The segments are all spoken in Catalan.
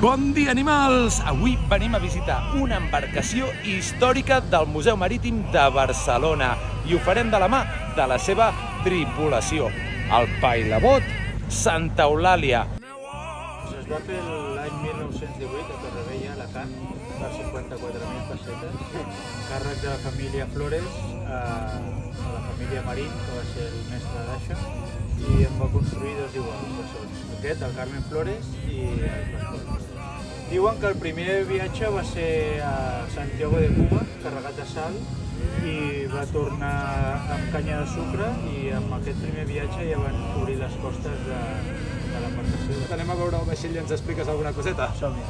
Bon dia, animals! Avui venim a visitar una embarcació històrica del Museu Marítim de Barcelona i ho farem de la mà de la seva tripulació, el pailabot Santa Eulàlia. Es va fer l'any 1918 a Torrevella, Alacant, per 54.000 pessetes, càrrec de la família Flores a la família Marín, que va ser el mestre d'aixa, i en va construir dos iguals bessons, aquest, el Carmen Flores i el Pascual. Diuen que el primer viatge va ser a Santiago de Cuba, carregat de sal, i va tornar amb canya de sucre, i amb aquest primer viatge ja van cobrir les costes de l'embarcació. Anem a veure el vaixell i ens expliques alguna coseta? Som-hi.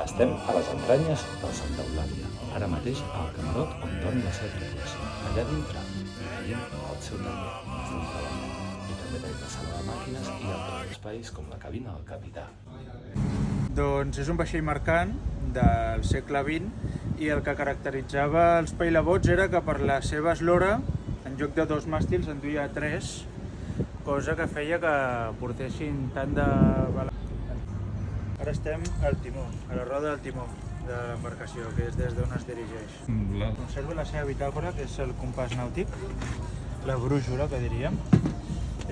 Estem a les entranyes del Santa Eulàlia, ara mateix al camarot on dorm la seva tripulació. Allà dintre tenim el seu taller, el treball, i també tenim la sala de màquines i altres espais com la cabina del capità. Doncs és un vaixell mercant del segle XX i el que caracteritzava els pailabots era que per la seva eslora, en lloc de 2 màstils en duia 3, cosa que feia que portessin tant de... Ara estem al timó, a la roda del timó de l'embarcació, que és des d'on es dirigeix. Conserva la seva bitàcora, que és el compàs nàutic, la brújula, que diríem.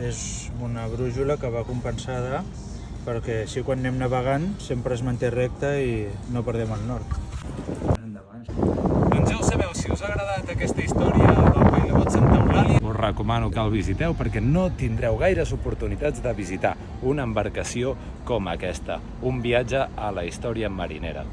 És una brújula que va compensada perquè així quan anem navegant sempre es manté recta i no perdem el nord. Doncs ja ho sabeu, si us ha agradat aquesta història del pailabot Santa Eulàlia, us recomano que el visiteu perquè no tindreu gaires oportunitats de visitar una embarcació com aquesta, un viatge a la història marinera.